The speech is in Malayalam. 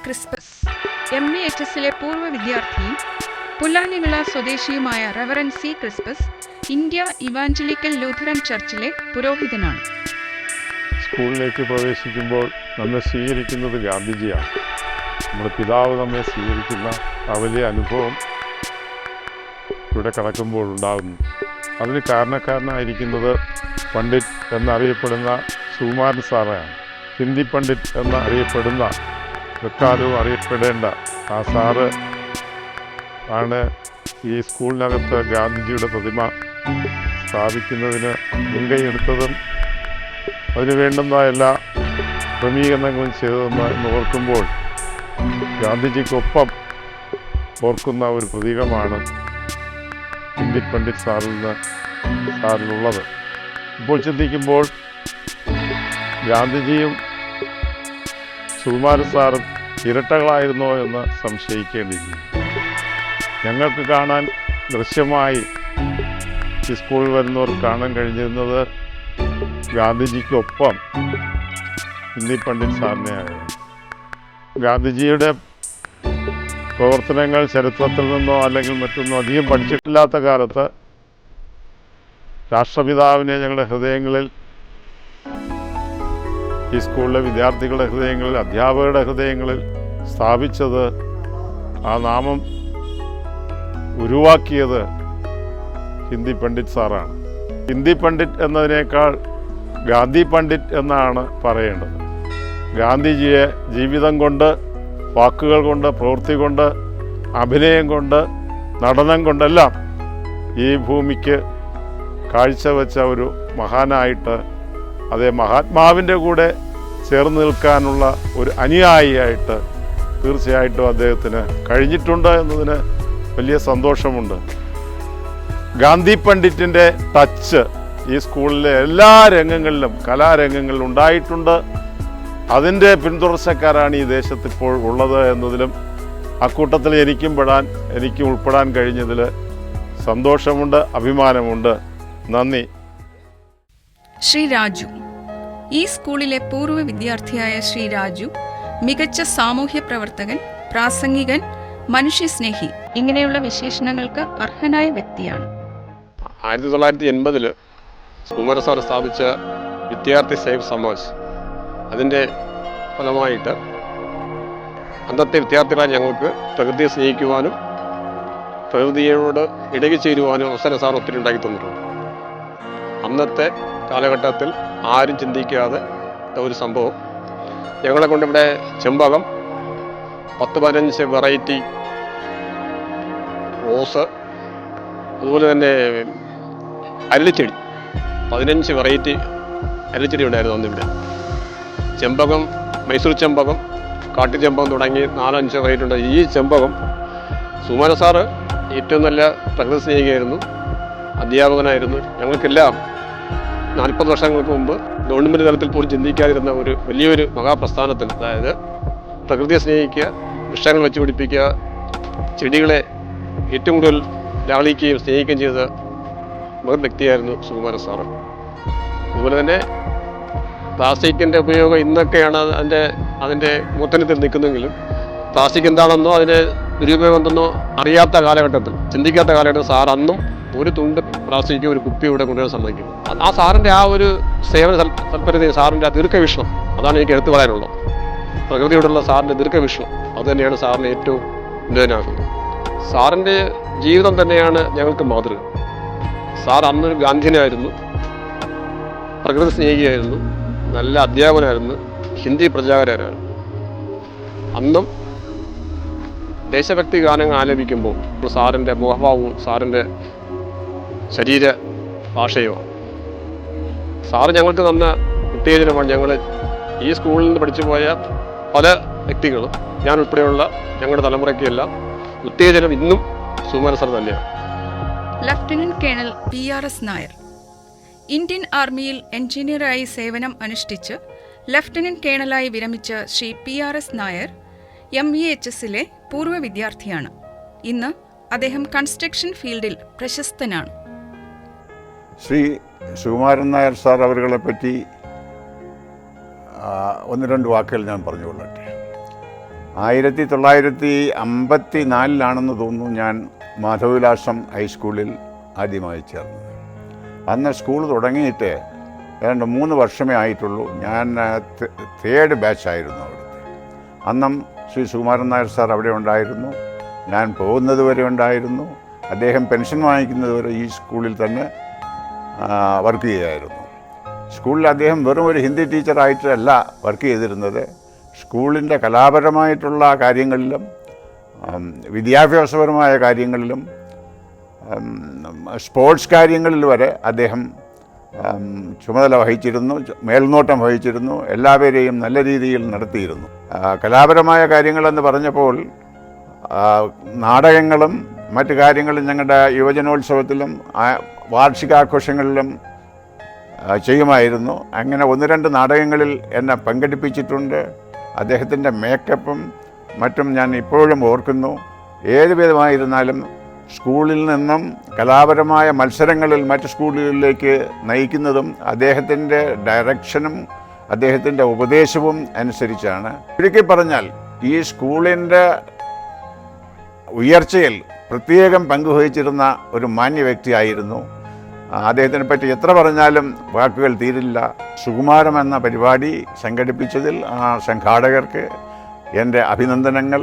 ക്രിസ്പസ് MEHSലെ പൂർവ്വ വിദ്യാർത്ഥിയും പുല്ലാനിവിള സ്വദേശിയുമായ reverend C Crispus India Evangelical Lutheran ചർച്ചിലെ പുരോഹിതനാണ്. സ്കൂളിലേക്ക് പ്രവേശിക്കുമ്പോൾ നമ്മെ സ്വീകരിക്കുന്നത് ഗാന്ധിജിയാണ്. നമ്മുടെ പിതാവ് നമ്മെ സ്വീകരിക്കുന്ന ആ വലിയ അനുഭവം ഇവിടെ കടക്കുമ്പോൾ ഉണ്ടാകുന്നു. അതിന് കാരണക്കാരനായിരിക്കുന്നത് പണ്ഡിറ്റ് എന്നറിയപ്പെടുന്ന സുകുമാരൻ സാറാണ്. ഹിന്ദി പണ്ഡിറ്റ് എന്നറിയപ്പെടുന്ന എക്കാലവും അറിയപ്പെടേണ്ട ആ സാറ് ആണ് ഈ സ്കൂളിനകത്ത് ഗാന്ധിജിയുടെ പ്രതിമ സ്ഥാപിക്കുന്നതിന് മുൻകൈയെടുത്തതും അതിന് വേണ്ടുന്ന എല്ലാ ക്രമീകരണങ്ങളും ചെയ്തതെന്ന് ഓർക്കുമ്പോൾ ഗാന്ധിജിക്കൊപ്പം ഓർക്കുന്ന ഒരു പ്രതീകമാണ് ഹിന്ദി പണ്ഡിറ്റ് സാറിലുള്ളത്. ഇപ്പോൾ ചിന്തിക്കുമ്പോൾ ഗാന്ധിജിയും സുകുമാരൻ സാറും ഇരട്ടകളായിരുന്നോ എന്ന് സംശയിക്കേണ്ടിയിരിക്കുന്നു. ഞങ്ങൾക്ക് കാണാൻ ദൃശ്യമായി ഈ സ്കൂളിൽ വരുന്നവർ കാണാൻ കഴിഞ്ഞിരുന്നത് ഗാന്ധിജിക്കൊപ്പം ഹിന്ദി പണ്ഡിറ്റ് സാറിനെയായിരുന്നു. ഗാന്ധിജിയുടെ പ്രവർത്തനങ്ങൾ ചരിത്രത്തിൽ നിന്നോ അല്ലെങ്കിൽ മറ്റൊന്നോ അധികം പഠിച്ചിട്ടില്ലാത്ത കാലത്ത് രാഷ്ട്രപിതാവിനെ ഞങ്ങളുടെ ഹൃദയങ്ങളിൽ, ഈ സ്കൂളിലെ വിദ്യാർത്ഥികളുടെ ഹൃദയങ്ങളിൽ, അധ്യാപകരുടെ ഹൃദയങ്ങളിൽ സ്ഥാപിച്ചത്, ആ നാമം ഉരുവാക്കിയത് ഹിന്ദി പണ്ഡിറ്റ് സാറാണ്. ഹിന്ദി പണ്ഡിറ്റ് എന്നതിനേക്കാൾ ഗാന്ധി പണ്ഡിറ്റ് എന്നാണ് പറയേണ്ടത്. ഗാന്ധിജിയെ ജീവിതം കൊണ്ട്, വാക്കുകൾ കൊണ്ട്, പ്രവൃത്തി കൊണ്ട്, അഭിനയം കൊണ്ട്, നടനം കൊണ്ടെല്ലാം ഈ ഭൂമിക്ക് കാഴ്ചവെച്ച ഒരു മഹാനായിട്ട്, അതേ മഹാത്മാവിൻ്റെ കൂടെ ചേർന്ന് നിൽക്കാനുള്ള ഒരു അനുയായിയായിട്ട് തീർച്ചയായിട്ടും അദ്ദേഹത്തിന് കഴിഞ്ഞിട്ടുണ്ട് എന്നതിന് വലിയ സന്തോഷമുണ്ട്. ഗാന്ധി പണ്ഡിറ്റിൻ്റെ ടച്ച് ഈ സ്കൂളിലെ എല്ലാ രംഗങ്ങളിലും, കലാരംഗങ്ങളിലും ഉണ്ടായിട്ടുണ്ട്. അതിൻ്റെ പിന്തുടർച്ചക്കാരാണ് ഈ ദേശത്ത് ഇപ്പോൾ ഉള്ളത് എന്നതിലും അക്കൂട്ടത്തിൽ എനിക്ക് ഉൾപ്പെടാൻ കഴിഞ്ഞതിൽ സന്തോഷമുണ്ട്, അഭിമാനമുണ്ട്. നന്ദി. ശ്രീ രാജു. ഈ സ്കൂളിലെ പൂർവ്വ വിദ്യാർത്ഥിയായ ശ്രീ രാജു മികച്ച സാമൂഹ്യ പ്രവർത്തകൻ, പ്രാസംഗികൻ, മനുഷ്യസ്നേഹി ഇങ്ങനെയുള്ള വിശേഷണങ്ങൾക്ക് അർഹനായ വ്യക്തിയാണ്. 1980 സുകുമാരൻ സാർ സ്ഥാപിച്ച വിദ്യാർത്ഥി സേവ് സമാജ്, അതിൻ്റെ ഫലമായിട്ട് അന്നത്തെ വിദ്യാർത്ഥികളായ ഞങ്ങൾക്ക് പ്രകൃതിയെ സ്നേഹിക്കുവാനും പ്രകൃതിയോട് ഇടകിച്ചേരുവാനും അവസരം സാർ ഒത്തിരി ഉണ്ടാക്കി തന്നിട്ടുണ്ട്. അന്നത്തെ കാലഘട്ടത്തിൽ ആരും ചിന്തിക്കാതെ ഒരു സംഭവം, ഞങ്ങളെ കൊണ്ടിവിടെ ചെമ്പകം 10-15 വെറൈറ്റി റോസ്, അതുപോലെ തന്നെ അരളിച്ചെടി 15 വെറൈറ്റി അരളിച്ചെടി ഉണ്ടായിരുന്നു അന്നിവിടെ. ചെമ്പകം, മൈസൂർ ചെമ്പകം, കാട്ടുചെമ്പകം തുടങ്ങി 4-5 വെറൈറ്റി ഉണ്ട്. ഈ ചെമ്പകം സുകുമാരൻ സാറ് ഏറ്റവും നല്ല പ്രകൃതി സ്നേഹിയായിരുന്നു, അധ്യാപകനായിരുന്നു. ഞങ്ങൾക്കെല്ലാം 40 വർഷങ്ങൾക്ക് മുമ്പ് ഗവൺമെൻറ് തലത്തിൽ പോലും ചിന്തിക്കാതിരുന്ന ഒരു വലിയൊരു മഹാപ്രസ്ഥാനത്തിൽ, അതായത് പ്രകൃതിയെ സ്നേഹിക്കുക, വൃക്ഷങ്ങൾ വെച്ച് പിടിപ്പിക്കുക, ചെടികളെ ഏറ്റവും കൂടുതൽ ലാളിക്കുകയും സ്നേഹിക്കുകയും ചെയ്ത മഹത് വ്യക്തിയായിരുന്നു സുകുമാരൻ സാറ്. അതുപോലെ തന്നെ പ്ലാസ്റ്റിക്കിൻ്റെ ഉപയോഗം ഇന്നൊക്കെയാണ് അതിൻ്റെ മൂർധന്യത്തിൽ നിൽക്കുന്നെങ്കിലും പ്ലാസ്റ്റിക് എന്താണെന്നോ അതിൻ്റെ ദുരുപയോഗം എന്തെന്നോ അറിയാത്ത കാലഘട്ടത്തിൽ, ചിന്തിക്കാത്ത കാലഘട്ടത്തിൽ സാർ അന്നും ഒരു തുണ്ട് പ്ലാസ്റ്റിക്, ഒരു കുപ്പി ഇവിടെ കൊണ്ടുവരാൻ സമ്മതിക്കും. ആ സാറിൻ്റെ ആ ഒരു സേവന തൽപരതയും സാറിൻ്റെ ആ ദീർഘവീക്ഷണം, അതാണ് എനിക്ക് എടുത്തു പറയാനുള്ളത്. പ്രകൃതിയോടുള്ള സാറിൻ്റെ ദീർഘവീക്ഷണം അത് തന്നെയാണ് സാറിനെ ഏറ്റവും ഉന്നതനാക്കുന്നത്. സാറിൻ്റെ ജീവിതം തന്നെയാണ് ഞങ്ങൾക്ക് മാതൃക. സാർ അന്നൊരു ഗാന്ധിയനായിരുന്നു, പ്രകൃതി സ്നേഹിയായിരുന്നു, നല്ല അധ്യാപകനായിരുന്നു, ഹിന്ദി പ്രചാരകരായിരുന്നു. അന്നും ദേശഭക്തി ഗാനങ്ങൾ ആലപിക്കുമ്പോൾ സാറിൻ്റെ മുഖഭാവവും സാറിൻ്റെ ശരീര ഭാഷയുമാണ്. സാറ് ഞങ്ങൾക്ക് തന്ന ഉത്തേജനമാണ്. ഞങ്ങൾ ഈ സ്കൂളിൽ നിന്ന് പഠിച്ചു പോയ പല വ്യക്തികളും, ഞാൻ ഉൾപ്പെടെയുള്ള ഞങ്ങളുടെ തലമുറയ്ക്കെല്ലാം ഉത്തേജനം ഇന്നും സുകുമാരൻ സാർ തന്നെയാണ്. Lieutenant colonel PRS Nair. Indian ആർമിയിൽ എഞ്ചിനീയറായി സേവനം അനുഷ്ഠിച്ച് ലഫ്റ്റനന്റ് കേണലായി വിരമിച്ച ശ്രീ PRS നായർ MEHSലെ പൂർവ്വ വിദ്യാർത്ഥിയാണ്. ഇന്ന് അദ്ദേഹം കൺസ്ട്രക്ഷൻ ഫീൽഡിൽ പ്രശസ്തനാണ്. ശ്രീ സുകുമാരൻ നായർ സാർ അവരുകളെ പറ്റി 1-2 വാക്കുകൾ ഞാൻ പറഞ്ഞുകൊള്ളട്ടെ. 1954 തോന്നുന്നു ഞാൻ മാധവവിലാസം ഹൈസ്കൂളിൽ ആദ്യമായി ചേർന്നത്. അന്ന് സ്കൂൾ തുടങ്ങിയിട്ട് ഏതാണ്ട് 3 വർഷമേ ആയിട്ടുള്ളൂ. ഞാൻ 3rd ബാച്ചായിരുന്നു അവിടുത്തെ. അന്നും ശ്രീ സുകുമാരൻ നായർ സാർ അവിടെ ഉണ്ടായിരുന്നു. ഞാൻ പോകുന്നത് വരെ ഉണ്ടായിരുന്നു. അദ്ദേഹം പെൻഷൻ വാങ്ങിക്കുന്നത് വരെ ഈ സ്കൂളിൽ തന്നെ വർക്ക് ചെയ്യുമായിരുന്നു. സ്കൂളിൽ അദ്ദേഹം വെറും ഒരു ഹിന്ദി ടീച്ചറായിട്ടല്ല വർക്ക് ചെയ്തിരുന്നത്. സ്കൂളിൻ്റെ കലാപരമായിട്ടുള്ള കാര്യങ്ങളിലും വിദ്യാഭ്യാസപരമായ കാര്യങ്ങളിലും സ്പോർട്സ് കാര്യങ്ങളിൽ വരെ അദ്ദേഹം ചുമതല വഹിച്ചിരുന്നു, മേൽനോട്ടം വഹിച്ചിരുന്നു. എല്ലാവരെയും നല്ല രീതിയിൽ നടത്തിയിരുന്നു. കലാപരമായ കാര്യങ്ങളെന്ന് പറഞ്ഞപ്പോൾ നാടകങ്ങളും മറ്റു കാര്യങ്ങളും ഞങ്ങളുടെ യുവജനോത്സവത്തിലും വാർഷികാഘോഷങ്ങളിലും ചെയ്യുമായിരുന്നു. അങ്ങനെ 1-2 നാടകങ്ങളിൽ എന്നെ പങ്കെടുപ്പിച്ചിട്ടുണ്ട്. അദ്ദേഹത്തിൻ്റെ മേക്കപ്പും മറ്റും ഞാൻ ഇപ്പോഴും ഓർക്കുന്നു. ഏത് വിധമായിരുന്നാലും സ്കൂളിൽ നിന്നും കലാപരമായ മത്സരങ്ങളിൽ മറ്റ് സ്കൂളുകളിലേക്ക് നയിക്കുന്നതും അദ്ദേഹത്തിൻ്റെ ഡയറക്ഷനും അദ്ദേഹത്തിൻ്റെ ഉപദേശവും അനുസരിച്ചാണ്. ചുരുക്കി പറഞ്ഞാൽ ഈ സ്കൂളിൻ്റെ ഉയർച്ചയിൽ പ്രത്യേകം പങ്കുവഹിച്ചിരുന്ന ഒരു മാന്യ വ്യക്തിയായിരുന്നു. അദ്ദേഹത്തിനെ പറ്റി എത്ര പറഞ്ഞാലും വാക്കുകൾ തീരില്ല. സുകുമാരം എന്ന പരിപാടി സംഘടിപ്പിച്ചതിൽ ആ സംഘാടകർക്ക് എൻ്റെ അഭിനന്ദനങ്ങൾ.